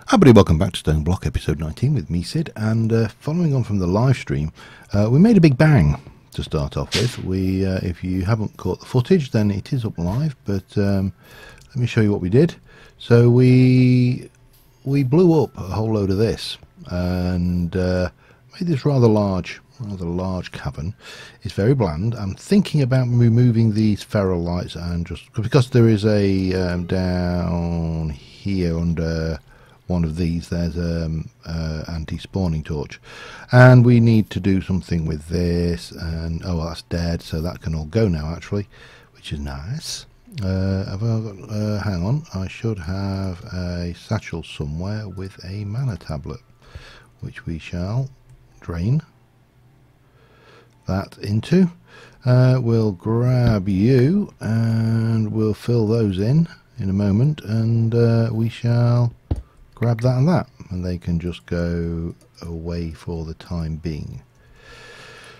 Hi everybody, welcome back to StoneBlock episode 19 with me, Sid, and following on from the live stream, we made a big bang to start off with. If you haven't caught the footage, then it is up live, but let me show you what we did. So we blew up a whole load of this and made this rather large cavern. It's very bland. I'm thinking about removing these feral lights and just because there is a down here under one of these, there's anti-spawning torch, and we need to do something with this. And oh, well, that's dead, so that can all go now actually, which is nice. Have I got, hang on, I should have a satchel somewhere with a mana tablet, which we shall drain that into. We'll grab you and we'll fill those in a moment, and we shall grab that and that, and they can just go away for the time being.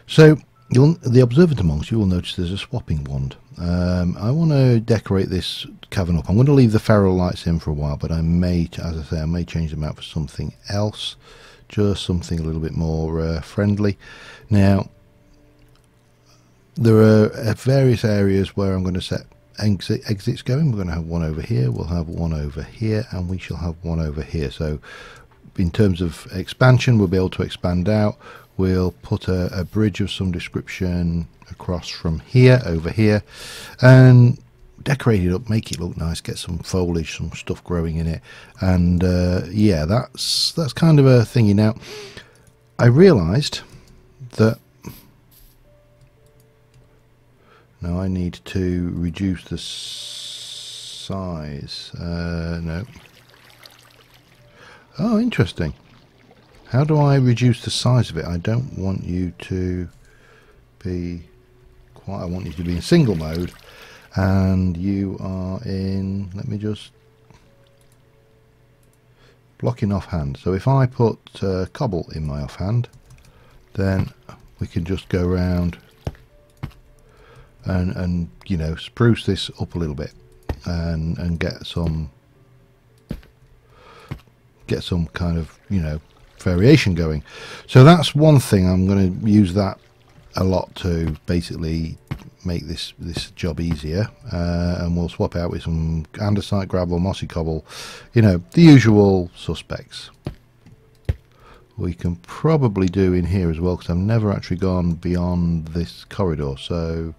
So the observant amongst you will notice there's a swapping wand. I want to decorate this cavern up. I'm going to leave the feral lights in for a while, but I may, as I say, I may change them out for something else, just something a little bit more friendly. Now there are various areas where I'm going to set exits going. We're going to have one over here, we'll have one over here, and we shall have one over here. So in terms of expansion, we'll be able to expand out. We'll put a bridge of some description across from here over here and decorate it up, make it look nice, get some foliage, some stuff growing in it, and yeah, that's kind of a thingy. Now I realized that now I need to reduce the size. No. Oh, interesting. How do I reduce the size of it? I don't want you to be quite, I want you to be in single mode, and you are in, let me just, blocking offhand. So if I put cobble in my offhand, then we can just go around and you know, spruce this up a little bit and get some kind of, you know, variation going. So that's one thing. I'm going to use that a lot to basically make this job easier, and we'll swap out with some andesite, gravel, mossy cobble, you know, the usual suspects. We can probably do in here as well, because I've never actually gone beyond this corridor, so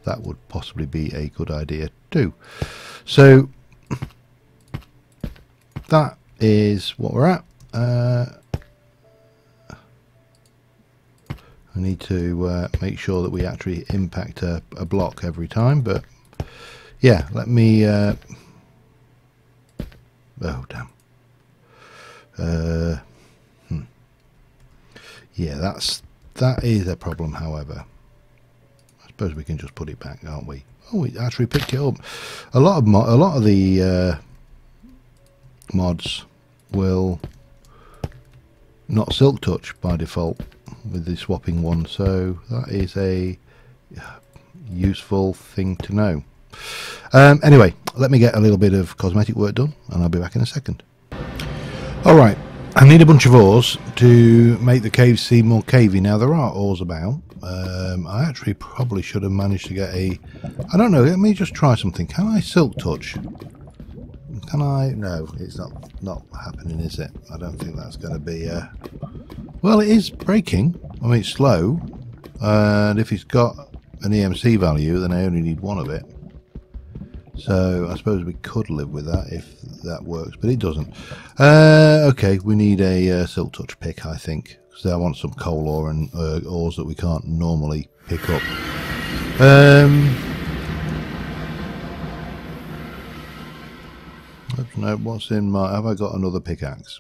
that would possibly be a good idea too. So that is what we're at. I need to make sure that we actually impact a block every time, but yeah, let me oh damn, yeah, that is a problem. However, I suppose we can just put it back, aren't we? Oh, we actually picked it up. A lot of the mods will not silk touch by default with the swapping one, so that is a useful thing to know. Anyway, let me get a little bit of cosmetic work done, and I'll be back in a second. Alright, I need a bunch of ores to make the caves seem more cavey. Now there are ores about. I actually probably should have managed to get a, I don't know, let me just try something. Can I silk touch? Can I? No, it's not happening, is it? I don't think that's going to be well, it is breaking. I mean, it's slow, and if it's got an EMC value, then I only need one of it. So I suppose we could live with that if that works, but it doesn't. Okay, we need a silk touch pick, I think, because I want some coal ore and ores that we can't normally pick up. No, what's in my, have I got another pickaxe?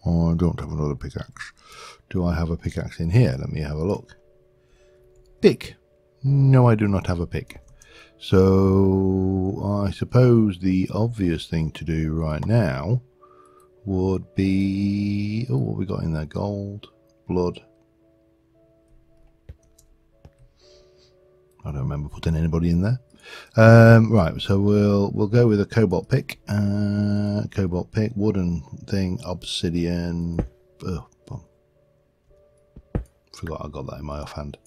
Oh, I don't have another pickaxe. Do I have a pickaxe in here? Let me have a look. Pick. No, I do not have a pick. So I suppose the obvious thing to do right now would be, oh, what we got in there? Gold, blood. I don't remember putting anybody in there. Right, so we'll go with a cobalt pick. Cobalt pick, wooden thing, obsidian. Oh, forgot I got that in my offhand.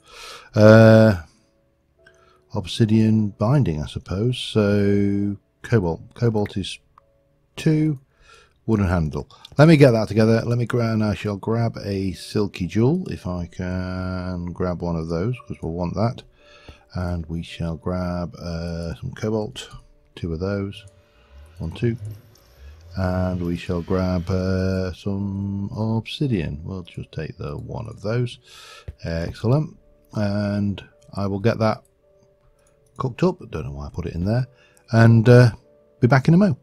Obsidian binding, I suppose. So cobalt is 2. Wooden handle. Let me get that together. Let me grab. I shall grab a silky jewel if I can grab one of those, because we'll want that. And we shall grab some cobalt, 2 of those, 1, 2, and we shall grab some obsidian. We'll just take the 1 of those. Excellent. And I will get that cooked up. I don't know why I put it in there, and be back in a mo.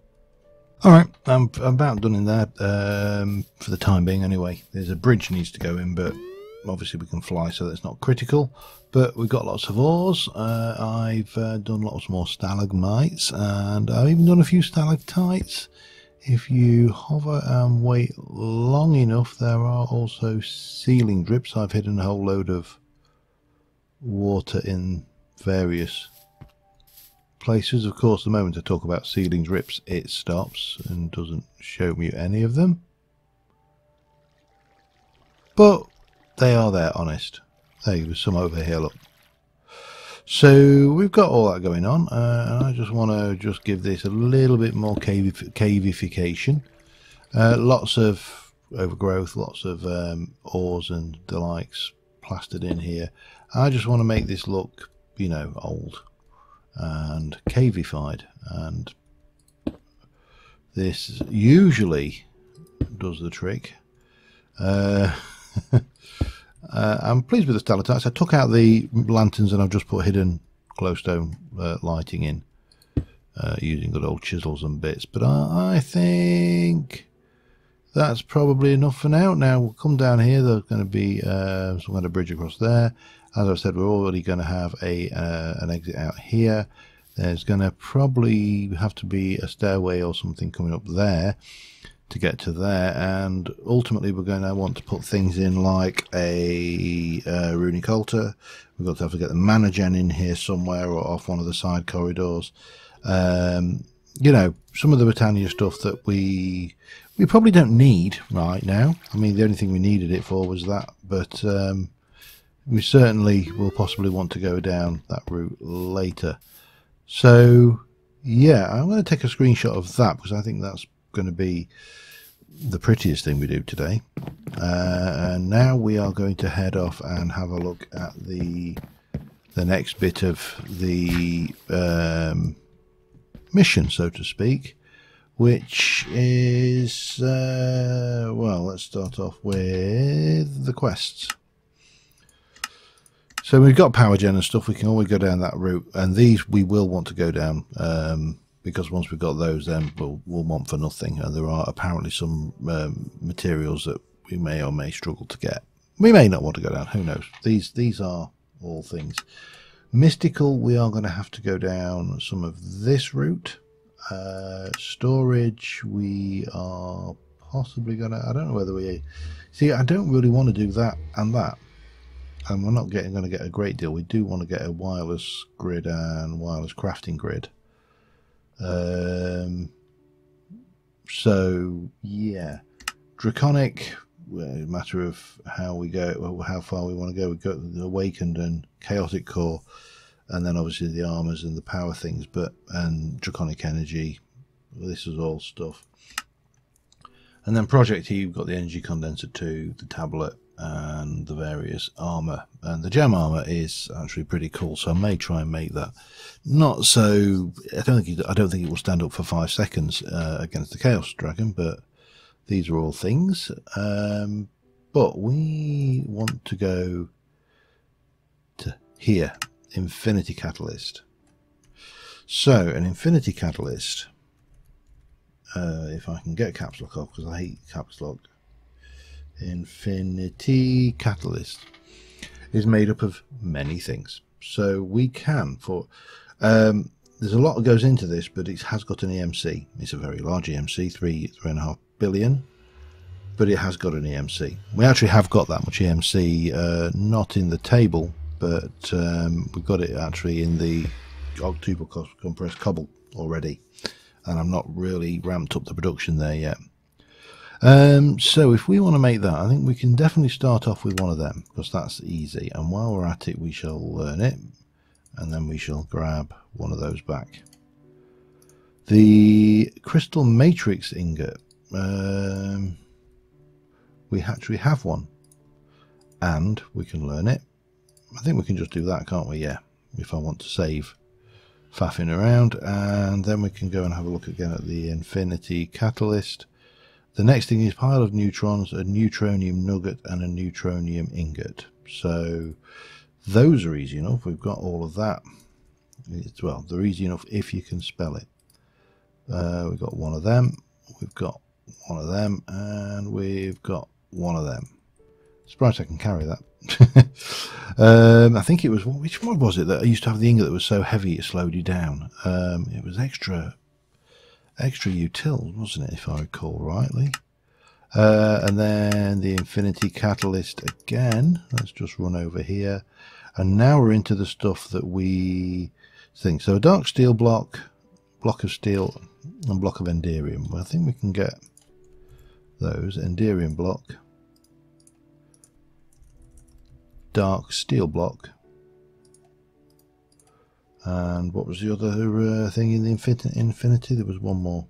Alright, I'm about done in there, for the time being anyway. There's a bridge needs to go in, but obviously we can fly, so that's not critical. But we've got lots of ores. I've done lots more stalagmites, and I've even done a few stalactites. If you hover and wait long enough, there are also ceiling drips. I've hidden a whole load of water in various places. Of course, the moment I talk about ceiling drips, it stops and doesn't show me any of them. But they are there, honest. There's some over here, look. So we've got all that going on, and I just want to give this a little bit more cavification. Lots of overgrowth, lots of ores and the likes plastered in here. I just want to make this look, you know, old and cavified, and this usually does the trick. I'm pleased with the stalactites. I took out the lanterns and I've just put hidden glowstone lighting in, using good old chisels and bits, but I think that's probably enough for now. Now we'll come down here. There's going to be some kind of bridge across there. As I said, we're already going to have an exit out here. There's going to probably have to be a stairway or something coming up there to get to there, and ultimately we're going to want to put things in like a runic altar. We've got to have to get the mana gen in here somewhere or off one of the side corridors. You know, some of the Britannia stuff that we probably don't need right now. I mean, the only thing we needed it for was that, but we certainly will possibly want to go down that route later. So yeah, I'm going to take a screenshot of that because I think that's going to be the prettiest thing we do today. And now we are going to head off and have a look at the next bit of the mission, so to speak, which is well, let's start off with the quests. So we've got power gen and stuff. We can always go down that route, and these we will want to go down, because once we've got those, then we'll want for nothing. And there are apparently some materials that we may or may struggle to get. We may not want to go down. Who knows? These are all things. Mystical, we are going to have to go down some of this route. Storage, we are possibly going to... I don't know whether we... See, I don't really want to do that and that. And we're not going to get a great deal. We do want to get a wireless grid and wireless crafting grid. So yeah, draconic, a matter of how we go, how far we want to go. We've got the awakened and chaotic core, and then obviously the armors and the power things, and draconic energy. This is all stuff. And then project E, we've got the energy condenser 2, the tablet, and the various armor. And the gem armor is actually pretty cool, so I may try and make that. Not so... I don't think it will stand up for 5 seconds against the Chaos Dragon, but these are all things. But we want to go to here, Infinity Catalyst. So an Infinity Catalyst, if I can get caps lock off, because I hate caps lock. Infinity Catalyst is made up of many things. So we can, there's a lot that goes into this, but it has got an EMC. It's a very large EMC, 3.5 billion, but it has got an EMC. We actually have got that much EMC, not in the table, but we've got it actually in the octuple compressed cobble already, and I'm not really ramped up the production there yet. So if we want to make that, I think we can definitely start off with one of them, because that's easy, and while we're at it we shall learn it, and then we shall grab one of those back. The crystal matrix ingot, we actually have one, and we can learn it. I think we can just do that, can't we? Yeah, if I want to save faffing around, and then we can go and have a look again at the infinity catalyst. The next thing is pile of neutrons, a neutronium nugget, and a neutronium ingot. So those are easy enough. We've got all of that. Well, they're easy enough if you can spell it. We've got one of them, we've got one of them, and we've got one of them. Surprised I can carry that. I think it was, which one was it that I used to have the ingot that was so heavy it slowed you down? It was extra util, wasn't it, if I recall rightly? And then the infinity catalyst again. Let's just run over here, and now we're into the stuff that we think. So a dark steel block of steel, and block of enderium. Well, I think we can get those. Enderium block, dark steel block, and what was the other thing in the infinity? There was one more.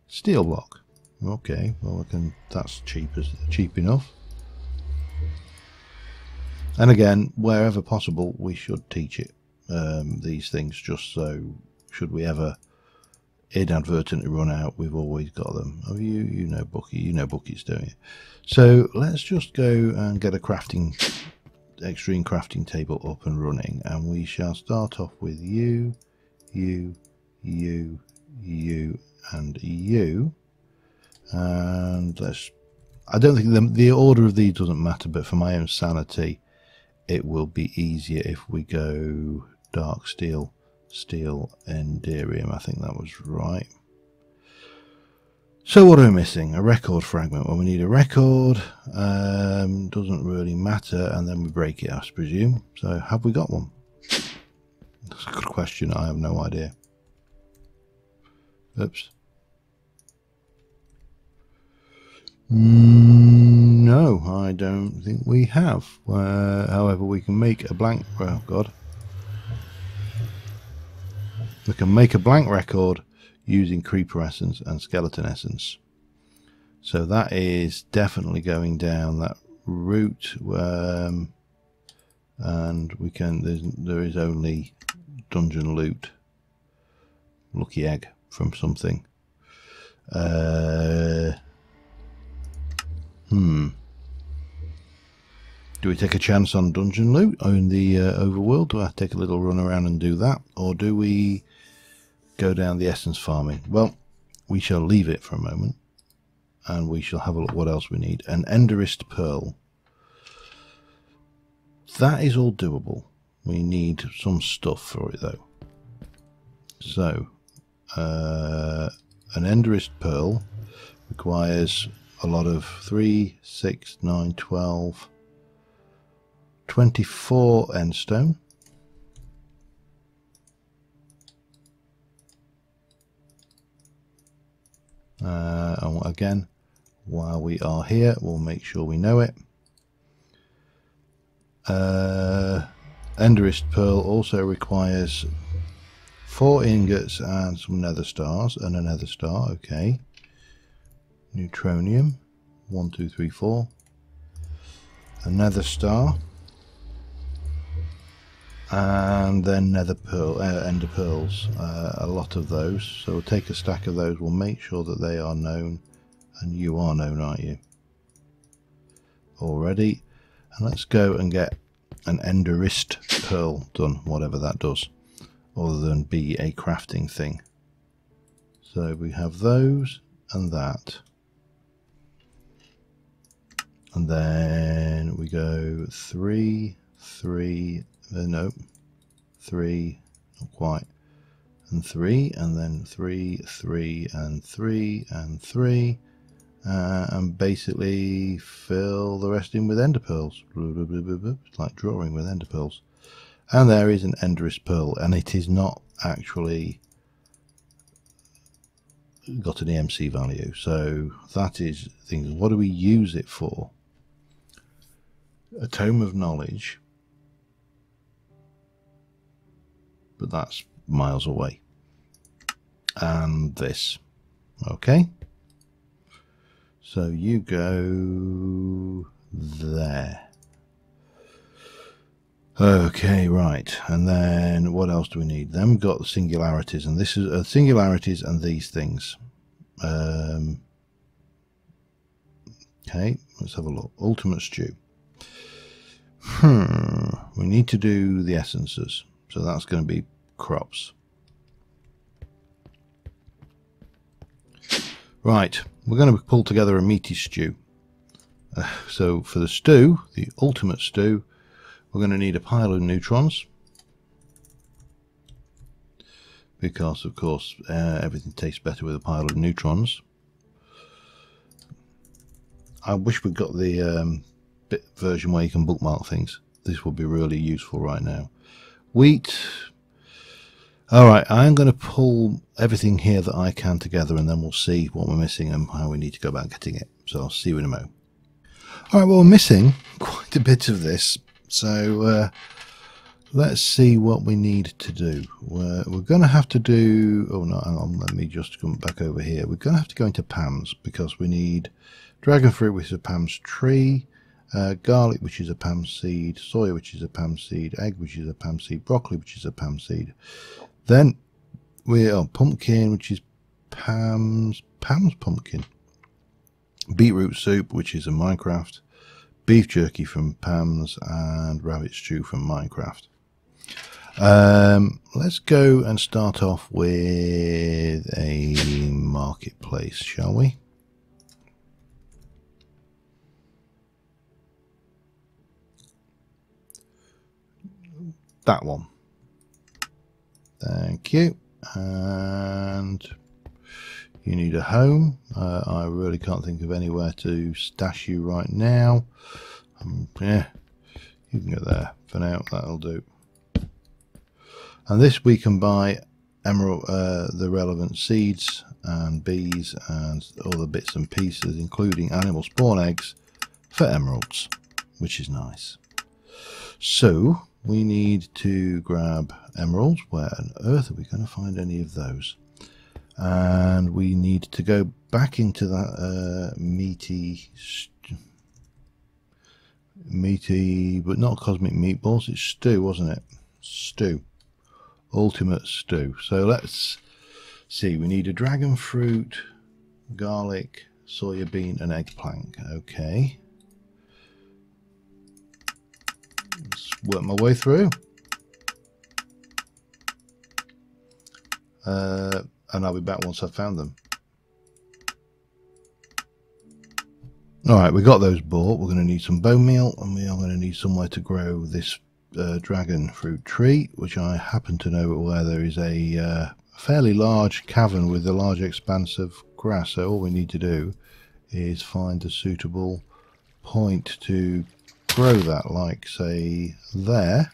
Steel block. Okay, well, that's cheap enough. And again, wherever possible, we should teach it these things, just so should we ever inadvertently run out, we've always got them. Oh, you know Bucky, you know Bucky's doing it. So let's just go and get a extreme crafting table up and running, and we shall start off with you, and you, and I don't think the order of these doesn't matter, but for my own sanity it will be easier if we go dark steel, enderium. I think that was right. So what are we missing? A record fragment. Well, we need a record. Doesn't really matter, and then we break it, I presume. So have we got one? That's a good question. I have no idea. Oops. No, I don't think we have. However, we can make a blank. Oh God. We can make a blank record using creeper essence and skeleton essence. So that is definitely going down that route, and we can. There is only dungeon loot. Lucky egg from something. Do we take a chance on dungeon loot in the overworld? Do I take a little run around and do that, or do we go down the essence farming? Well, we shall leave it for a moment, and we shall have a look what else we need. An enderist pearl. That is all doable. We need some stuff for it though. So an enderist pearl requires a lot of 3, 6, 9, 12, 24 endstone. And again, while we are here, we'll make sure we know it. Enderist pearl also requires 4 ingots and some nether stars, and a nether star. Okay. Neutronium, 1, 2, 3, 4. A nether star, and then nether pearl, ender pearls. A lot of those. So we'll take a stack of those. We'll make sure that they are known, and you are known, aren't you? Already. And let's go and get an enderist pearl done, whatever that does, other than be a crafting thing. So we have those and that. And then we go 3, 3, no, 3, not quite, and 3, and then 3, 3, and 3, and 3, and basically fill the rest in with ender pearls. It's like drawing with ender pearls. And there is an enderous pearl, and it is not actually got an EMC value, so that is things. What do we use it for? A tome of knowledge, but that's miles away. And this, okay, so you go there. Okay, right, and then what else do we need? Then we've got the singularities, and this is singularities and these things. Okay, let's have a look. Ultimate stew. We need to do the essences, so that's going to be crops. Right, we're going to pull together a meaty stew. So for the stew, the ultimate stew, we're going to need a pile of neutrons, because of course everything tastes better with a pile of neutrons. I wish we'd got the version where you can bookmark things. This would be really useful right now. Wheat. Alright, I'm going to pull everything here that I can together, and then we'll see what we're missing and how we need to go about getting it. So I'll see you in a moment. Alright, well, we're missing quite a bit of this. So let's see what we need to do. We're going to have to do... Oh no, hang on, let me just come back over here. We're going to have to go into Pam's, because we need dragon fruit, which is a Pam's tree, garlic, which is a Pam's seed, soya, which is a Pam's seed, egg, which is a Pam's seed, broccoli, which is a Pam's seed. Then we are pumpkin, which is Pam's pumpkin, beetroot soup, which is a Minecraft, beef jerky from Pam's, and rabbit stew from Minecraft. Let's go and start off with a marketplace, shall we? That one. Thank you. And you need a home. I really can't think of anywhere to stash you right now. Yeah, you can go there for now. That'll do. And this we can buy emerald, the relevant seeds and bees and all the bits and pieces, including animal spawn eggs, for emeralds, which is nice. So we need to grab emeralds. Where on earth are we going to find any of those? And we need to go back into that meaty, but not cosmic meatballs. It's stew, wasn't it? Stew. Ultimate stew. So let's see. We need a dragon fruit, garlic, soya bean, and eggplant. Okay. Let's work my way through. And I'll be back once I've found them. Alright, we got those bought. We're going to need some bone meal, and we are going to need somewhere to grow this dragon fruit tree, which I happen to know where there is a fairly large cavern with a large expanse of grass. So all we need to do is find a suitable point to grow that, like say there.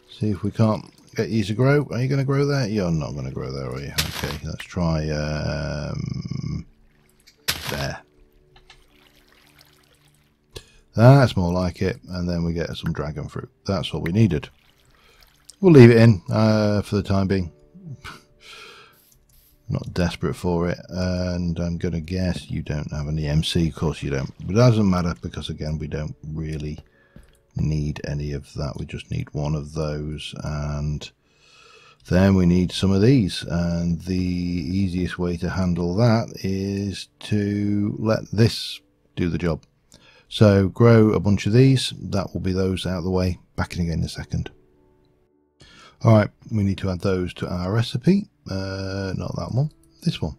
See if we can't get you to grow. Are you going to grow there? You're not going to grow there, are you? Okay, let's try there. That's more like it. And then we get some dragon fruit. That's what we needed. We'll leave it in for the time being. Not desperate for it. And I'm going to guess you don't have any MC. Of course you don't. But it doesn't matter, because again we don't really need any of that. We just need one of those, and then we need some of these, and the easiest way to handle that is to let this do the job. So grow a bunch of these. That will be those out of the way. Back in again in a second. Alright, we need to add those to our recipe. Not that one, this one.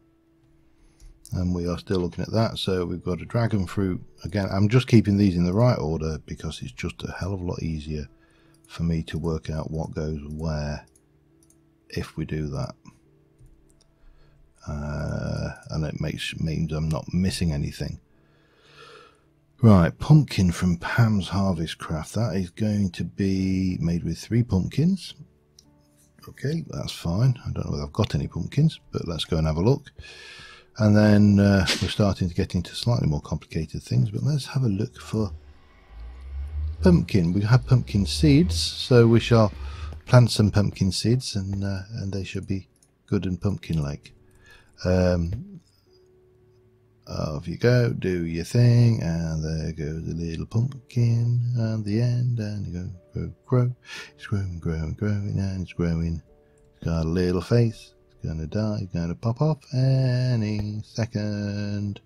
And we are still looking at that. So we've got a dragon fruit. Again, I'm just keeping these in the right order because it's just a hell of a lot easier for me to work out what goes where if we do that. and it means I'm not missing anything. Right, pumpkin from Pam's Harvest Craft. That is going to be made with 3 pumpkins. Okay, that's fine. I don't know whether I've got any pumpkins, but let's go and have a look. And then we're starting to get into slightly more complicated things, but let's have a look for pumpkin. We have pumpkin seeds, so we shall plant some pumpkin seeds, and they should be good and pumpkin-like. Off you go, do your thing, and there goes the little pumpkin at the end, and you go, grow. It's growing, growing, growing, and it's growing. It's got a little face. It's going to die. It's going to pop off any second.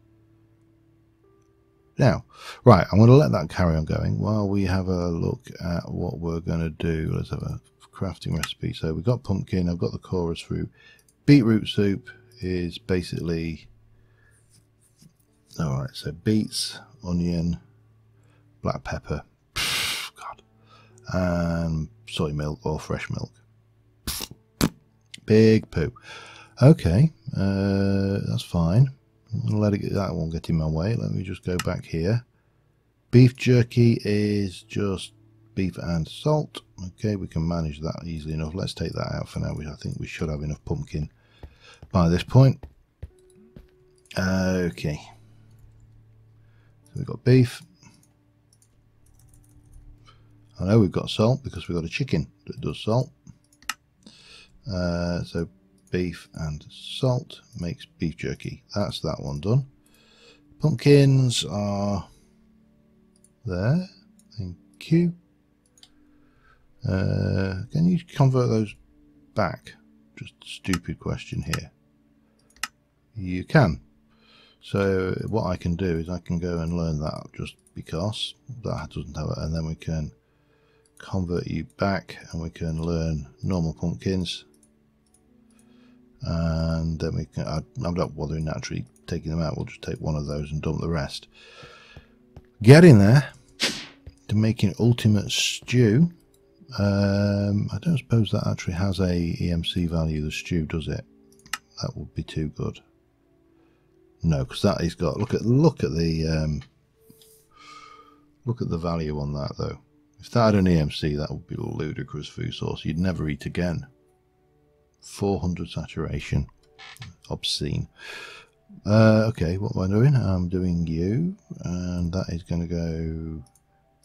Now, right, I'm going to let that carry on going while we have a look at what we're going to do. Let's have a crafting recipe. So we've got pumpkin. I've got the chorus fruit. Beetroot soup is basically... Alright, so beets, onion, black pepper, God, and soy milk or fresh milk. Big poo. Okay, that's fine. That won't get in my way. Let me just go back here. Beef jerky is just beef and salt. Okay, we can manage that easily enough. Let's take that out for now. I think we should have enough pumpkin by this point. Okay. So we've got beef. I know we've got salt because we've got a chicken that does salt. So beef and salt makes beef jerky. That's that one done. Pumpkins are there. Thank you. Can you convert those back? Just a stupid question here. You can. So what I can do is I can go and learn that just because that doesn't have it, and then we can convert you back and we can learn normal pumpkins, and then we can, I'm not bothering naturally taking them out, we'll just take one of those and dump the rest. Getting there to making ultimate stew. I don't suppose that actually has a EMC value, the stew, does it? That would be too good. No, because that has got look at the value on that though. If that had an EMC, that would be a ludicrous food source. You'd never eat again. 400 saturation, obscene. Okay, what am I doing? I'm doing you, and that is going to go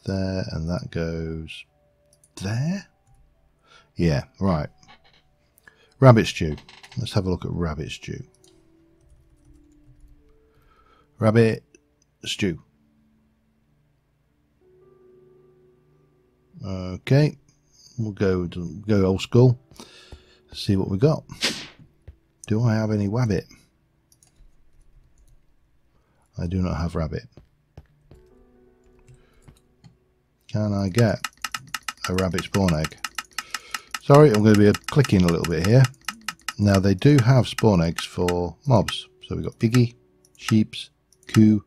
there, and that goes there. Yeah, right. Rabbit stew. Let's have a look at rabbit stew. Rabbit stew. Okay, we'll go old school. See what we got. Do I have any rabbit? I do not have rabbit. Can I get a rabbit spawn egg? Sorry, I'm going to be clicking a little bit here. Now they do have spawn eggs for mobs. So we've got piggy, sheeps, coo,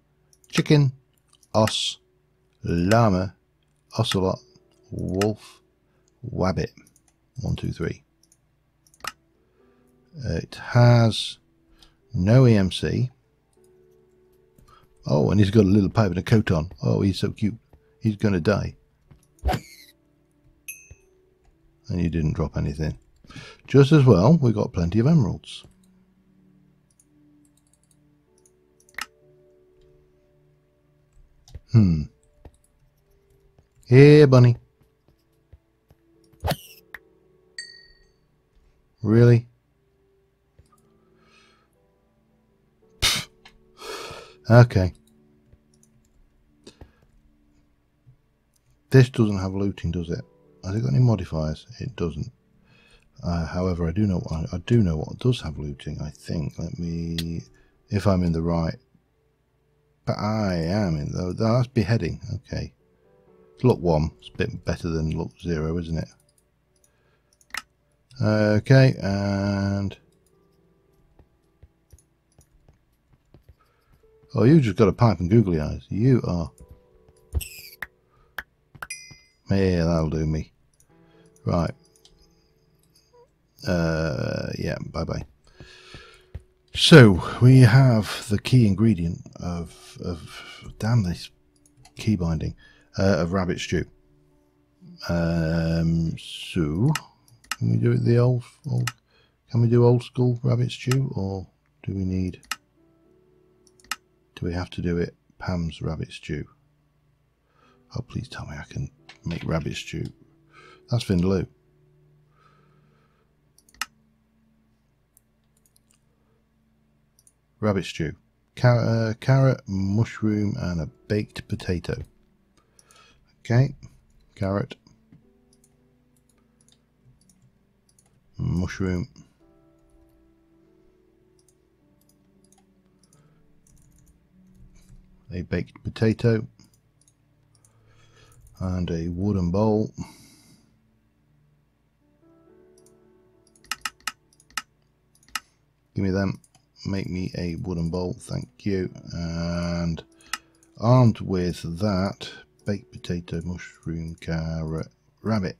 chicken, oss, llama, ocelot, wolf, wabbit. 1, 2, 3. It has no EMC. Oh, and he's got a little pipe and a coat on. Oh, he's so cute. He's going to die. And you didn't drop anything. Just as well, we got plenty of emeralds. Here, bunny. Really? Okay. This doesn't have looting, does it? Has it got any modifiers? It doesn't. However, I do know what does have looting, I think. Let me, if I'm in the right. But I am in though. That's beheading. Okay. Look 1. It's a bit better than look 0, isn't it? Okay, and oh, you just got a pipe and googly eyes. You are. Yeah, that'll do me. Right. Yeah, bye bye. So we have the key ingredient of damn this key binding of rabbit stew. So can we do it the old? Can we do old school rabbit stew, or do we have to do it Pam's rabbit stew? Oh, please tell me I can make rabbit stew. That's Vindaloo. Rabbit stew. Carrot, mushroom, and a baked potato. Okay, carrot, mushroom, a baked potato, and a wooden bowl. Give me them. Make me a wooden bowl, thank you. And armed with that, baked potato, mushroom, carrot, rabbit.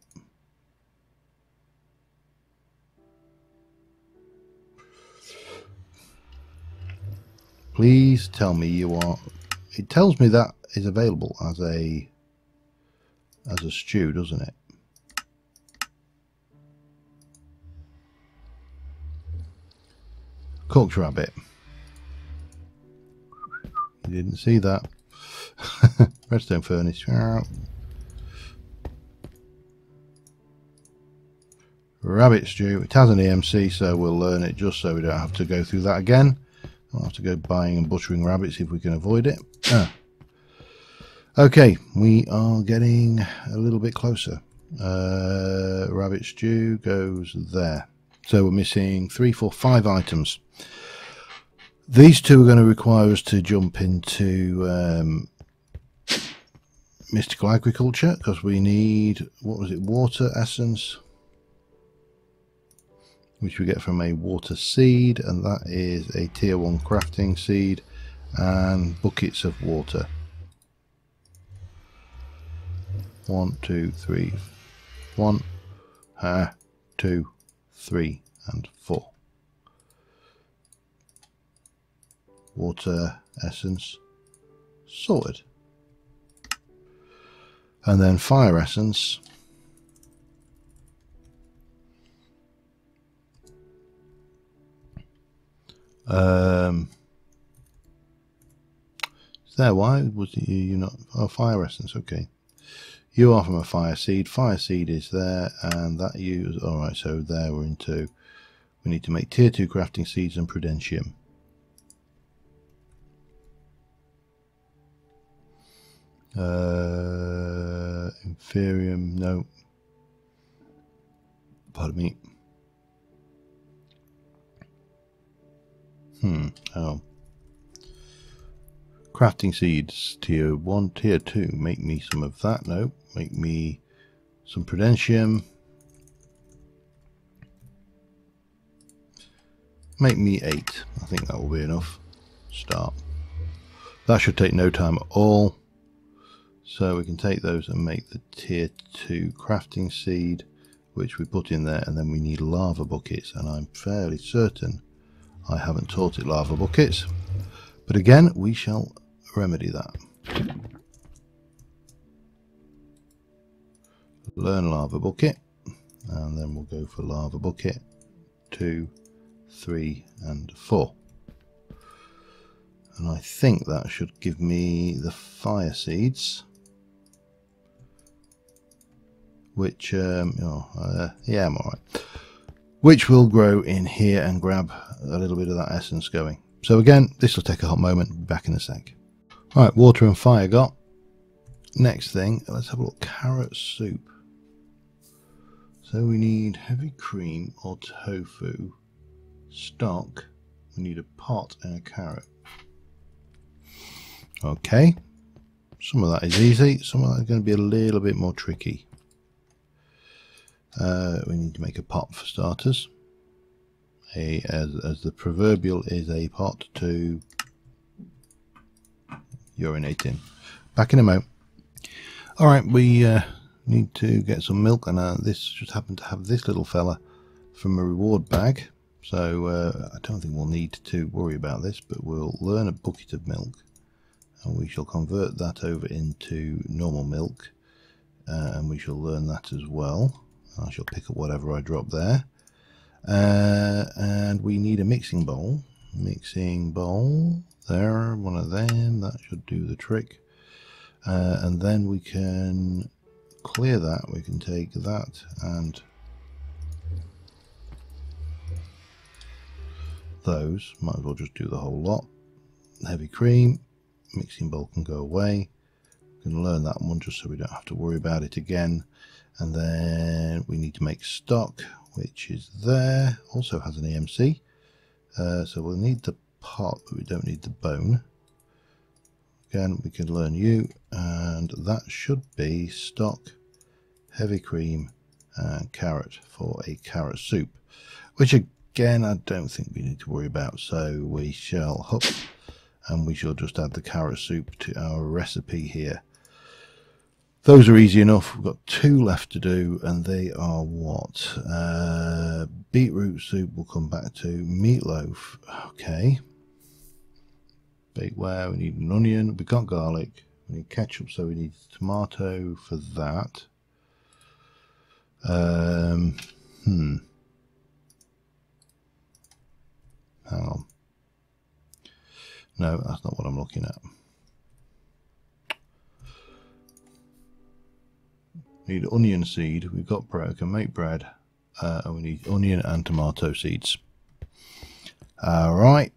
Please tell me you are. It tells me that is available as a stew, doesn't it? Cooked rabbit. You didn't see that. Redstone furnace. Rabbit stew. It has an EMC, so we'll learn it just so we don't have to go through that again. I'll have to go buying and butchering rabbits if we can avoid it. Okay, we are getting a little bit closer. Rabbit stew goes there. So we're missing 3, 4, 5 items. These two are going to require us to jump into mystical agriculture, because we need, what was it, water essence, which we get from a water seed, and that is a tier 1 crafting seed, and buckets of water. 1, 2, 3, 1, 2, 3, and 4. Water essence sorted. And then fire essence. Is there? Why was it you not? Oh, fire essence. Okay. You are from a fire seed. Fire seed is there, and that use. All right. So there we're into. We need to make tier 2 crafting seeds and prudentium. Inferium, no. Pardon me. Oh. Crafting seeds, tier 1, tier 2. Make me some of that. No. Make me some prudentium. Make me 8. I think that will be enough. Start. That should take no time at all. So we can take those and make the tier 2 crafting seed, which we put in there, and then we need lava buckets, and I'm fairly certain I haven't taught it lava buckets, but again we shall remedy that. Learn lava bucket, and then we'll go for lava bucket 2, 3 and 4. And I think that should give me the fire seeds, which yeah, I'm alright, which will grow in here and grab a little bit of that essence going. So again, this will take a hot moment. Back in a sec. Right, water and fire got. Next thing, let's have a look. Carrot soup. So we need heavy cream or tofu, stock. We need a pot and a carrot. Okay, some of that is easy, some of that is going to be a little bit more tricky. We need to make a pot for starters, as the proverbial is a pot to urinate in. Back in a moment. Alright, we need to get some milk, and this just happened to have this little fella from a reward bag. So I don't think we'll need to worry about this, but we'll learn a bucket of milk, and we shall convert that over into normal milk, and we shall learn that as well. I shall pick up whatever I drop there, and we need a mixing bowl. There, one of them, that should do the trick. And then we can clear that. We can take that and those, might as well just do the whole lot. Heavy cream, mixing bowl can go away. We can learn that one just so we don't have to worry about it again. And then we need to make stock, which is there, also has an EMC. So we'll need the pot, but we don't need the bone. Again, we can learn you, and that should be stock, heavy cream, and carrot for a carrot soup, which again I don't think we need to worry about. So we shall hop, and we shall just add the carrot soup to our recipe here. Those are easy enough. We've got 2 left to do, and they are what? Beetroot soup we'll come back to. Meatloaf, okay. Bakeware, we need an onion. We got garlic. We need ketchup, so we need tomato for that. Hang on. No, that's not what I'm looking at. We need onion seed. We've got bread. We can make bread. And we need onion and tomato seeds. All right.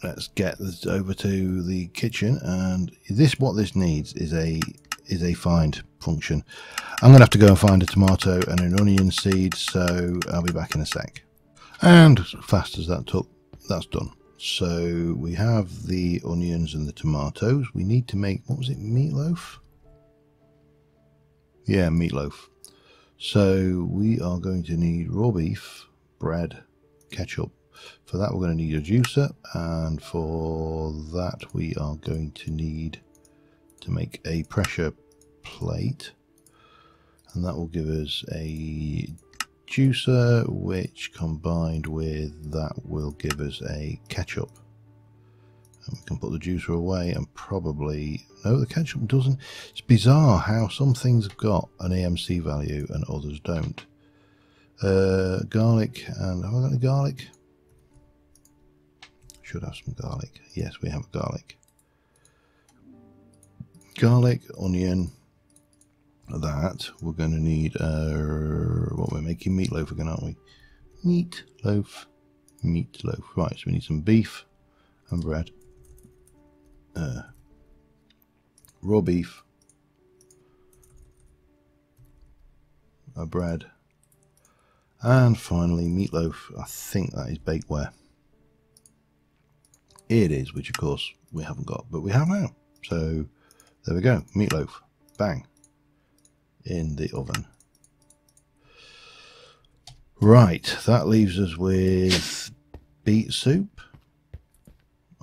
Let's get this over to the kitchen, and what this needs is a find function. I'm gonna have to go and find a tomato and an onion seed, so I'll be back in a sec. And as fast as that took, that's done. So we have the onions and the tomatoes. We need to make, what was it, meatloaf? Yeah, meatloaf. So we are going to need raw beef, bread, ketchup. For that we're going to need a juicer, and for that we are going to need to make a pressure plate, and that will give us a juicer, which combined with that will give us a ketchup. And we can put the juicer away, and probably, no, the ketchup doesn't. It's bizarre how some things have got an EMC value and others don't. Garlic, and have I got any garlic? Should have some garlic. Yes, we have garlic. Garlic, onion, that. We're going to need, what we're making, meatloaf again, aren't we? Meatloaf. Right, so we need some beef and bread. Raw beef. Bread. And finally, meatloaf. I think that is bakeware. It is, which of course we haven't got, but we have now. So there we go, meatloaf, bang, in the oven. Right, that leaves us with beet soup,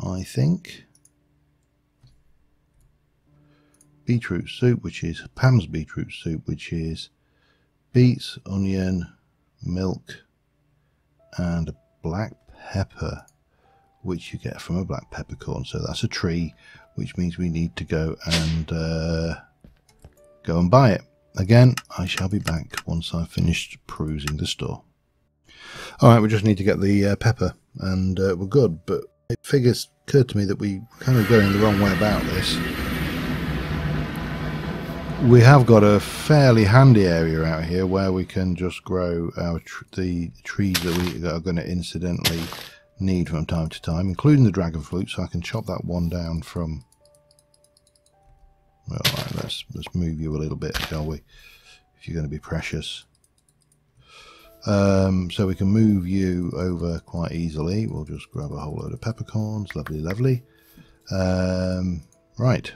I think. Beetroot soup, which is Pam's beetroot soup, which is beets, onion, milk, and black pepper, which you get from a black peppercorn. So that's a tree, which means we need to go and buy it. Again, I shall be back once I've finished perusing the store. Alright, we just need to get the pepper, and we're good, but it occurred to me that we kind of going the wrong way about this. We have got a fairly handy area out here where we can just grow our the trees that we are going to incidentally need from time to time, including the dragon fruit, so I can chop that one down from, well, right, let's move you a little bit, shall we, if you're going to be precious. So we can move you over quite easily. We'll just grab a whole load of peppercorns. Lovely. Right,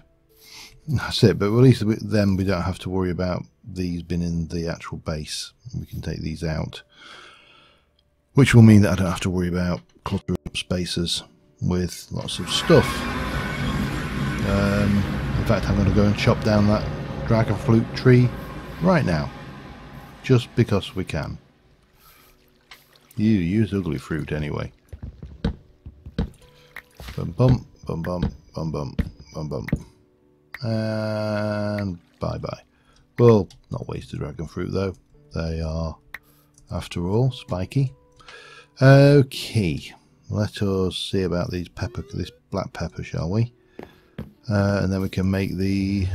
that's it, but at least then we don't have to worry about these being in the actual base. We can take these out, which will mean that I don't have to worry about cluttering up spaces with lots of stuff. In fact, I'm going to go and chop down that dragon fruit tree right now, just because we can. You use ugly fruit anyway. Bum bum, bum bum, bum bum, bum bum. And bye bye. Well, not waste the dragon fruit though. They are, after all, spiky. Okay, let us see about this black pepper, shall we? And then we can make the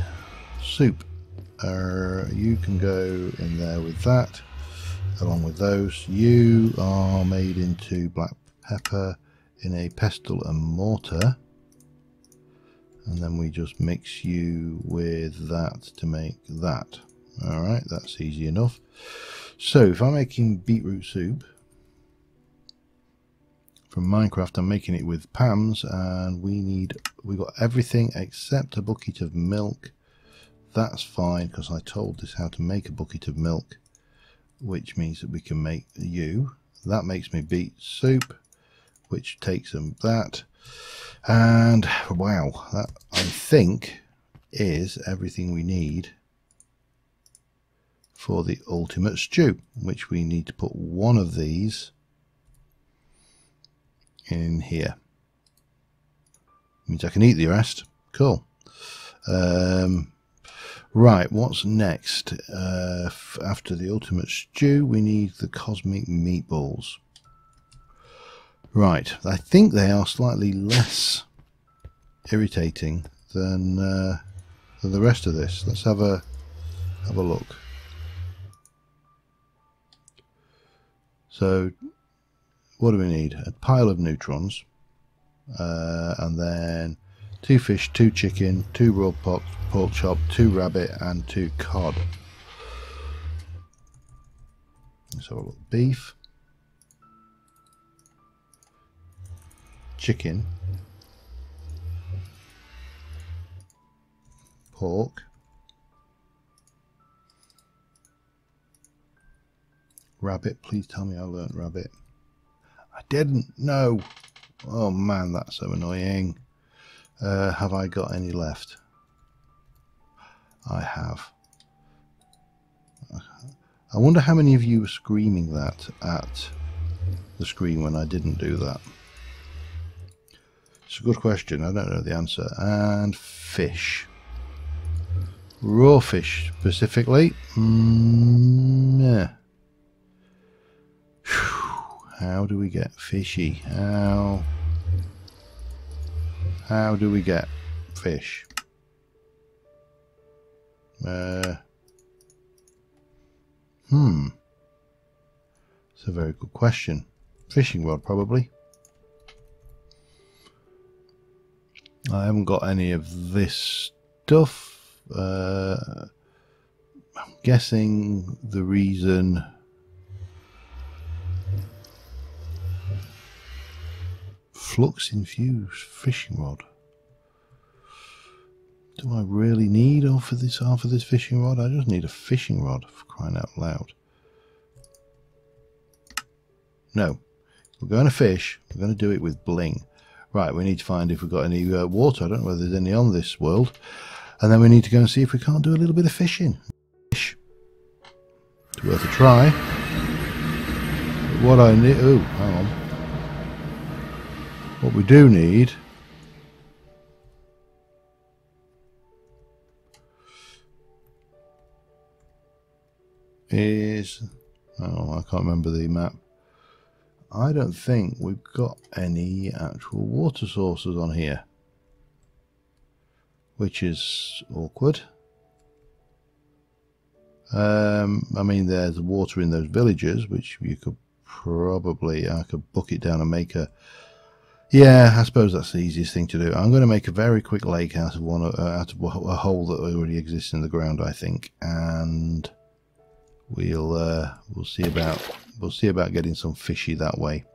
soup. You can go in there with that, along with those. You are made into black pepper in a pestle and mortar, and then we just mix you with that to make that. Alright, that's easy enough. So if I'm making beetroot soup from Minecraft, I'm making it with Pam's, and we got everything except a bucket of milk. That's fine, because I told this how to make a bucket of milk, which means that we can make you. That makes me beet soup, which takes them that. And wow, that I think is everything we need for the ultimate stew, which we need to put one of these in here. Means I can eat the rest. Cool. Right, what's next? After the ultimate stew, we need the cosmic meatballs. Right, I think they are slightly less irritating than the rest of this. Let's have a look. So, what do we need? A pile of neutrons, and then 2 fish, 2 chicken, 2 raw pork chop, 2 rabbit, and 2 cod. Let's have a look. Beef, chicken, pork, rabbit. Please tell me I learnt rabbit. I didn't. No. Oh man, that's so annoying. Have I got any left? I have. I wonder how many of you were screaming that at the screen when I didn't do that. It's a good question. I don't know the answer. And fish. Raw fish specifically. Yeah. How do we get fishy? How do we get fish? It's a very good question. Fishing rod, probably. I haven't got any of this stuff. I'm guessing the reason flux infused fishing rod. Do I really need half of this fishing rod? I just need a fishing rod, for crying out loud. No, we're going to fish. We're going to do it with bling. Right, we need to find if we've got any water. I don't know whether there's any on this world. And then we need to go and see if we can't do a little bit of fishing. Fish. It's worth a try. But what I need... Oh, hang on. What we do need is... Oh, I can't remember the map. I don't think we've got any actual water sources on here, which is awkward. I mean, there's water in those villages, which you could probably, I could book it down and make a... Yeah, I suppose that's the easiest thing to do. I'm going to make a very quick lake out of a hole that already exists in the ground, I think, and we'll see about getting some fishy that way.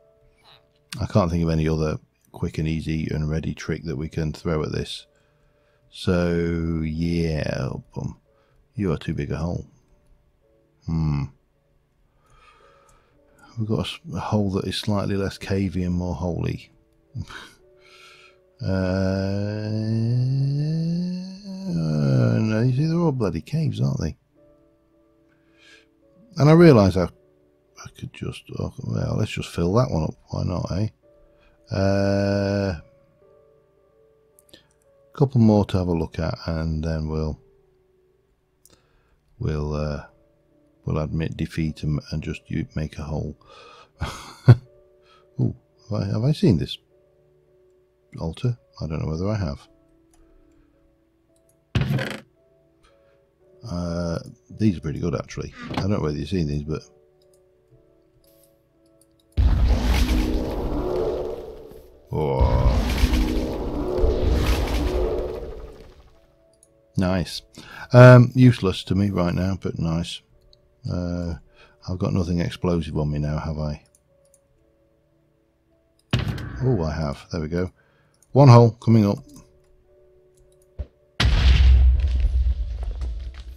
I can't think of any other quick and easy and ready trick that we can throw at this. So yeah, you are too big a hole. We've got a hole that is slightly less cavey and more holy. No, you see, they're all bloody caves, aren't they? And I realise how I could just, oh, well, let's just fill that one up. Why not, eh? Couple more to have a look at, and then we'll admit defeat and just make a hole. Ooh, have I seen this altar? I don't know whether I have. These are pretty good, actually. I don't know whether you've seen these, but oh, nice. Useless to me right now, but nice. I've got nothing explosive on me now, have I? Oh, I have. There we go. One hole coming up.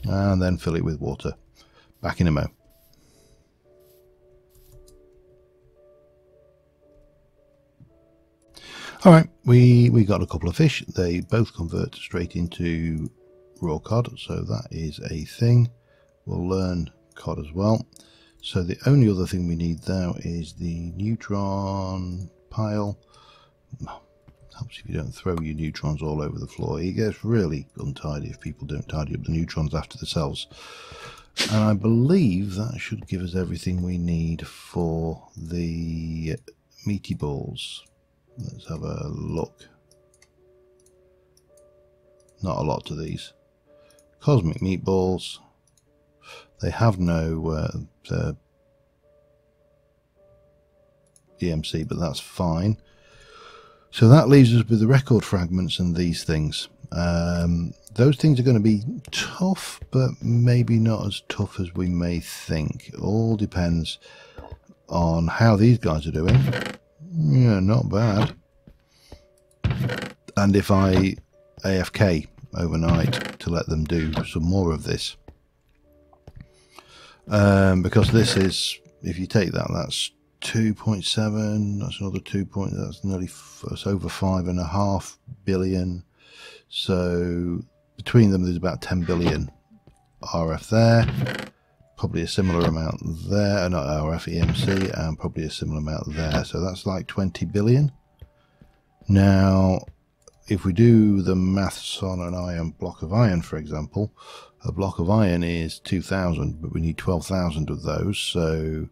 And then fill it with water. Back in a mo. Alright, we got a couple of fish. They both convert straight into raw cod, so that is a thing. We'll learn cod as well. So the only other thing we need now is the neutron pile. Helps if you don't throw your neutrons all over the floor. It gets really untidy if people don't tidy up the neutrons after themselves. And I believe that should give us everything we need for the meaty balls. Let's have a look. Not a lot to these. Cosmic meatballs. They have no EMC, but that's fine. So that leaves us with the record fragments and these things. Those things are going to be tough, but maybe not as tough as we may think. It all depends on how these guys are doing. Yeah, not bad. And if I AFK overnight to let them do some more of this. Because this is, if you take that, that's 2.7, that's another 2 point, that's nearly, it's over 5.5 billion. So between them there's about 10 billion RF there, probably a similar amount there, not RF, EMC, and probably a similar amount there, so that's like 20 billion. Now if we do the maths on an iron block of iron, for example, a block of iron is 2,000, but we need 12,000 of those, so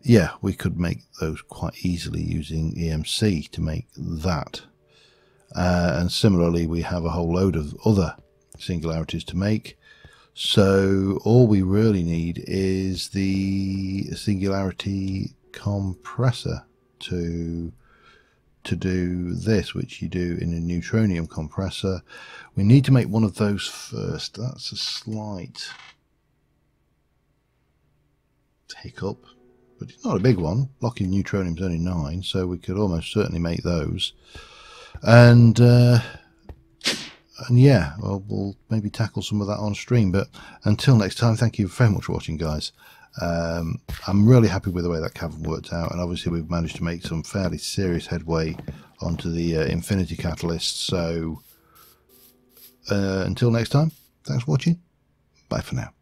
yeah, we could make those quite easily using EMC to make that. And similarly, we have a whole load of other singularities to make. So all we really need is the singularity compressor to do this, which you do in a neutronium compressor. We need to make one of those first. That's a slight hiccup, but it's not a big one. Blocking neutronium is only 9, so we could almost certainly make those. And yeah, well, we'll maybe tackle some of that on stream. But until next time, thank you very much for watching, guys. I'm really happy with the way that cavern worked out, and obviously we've managed to make some fairly serious headway onto the infinity catalyst. So until next time, thanks for watching. Bye for now.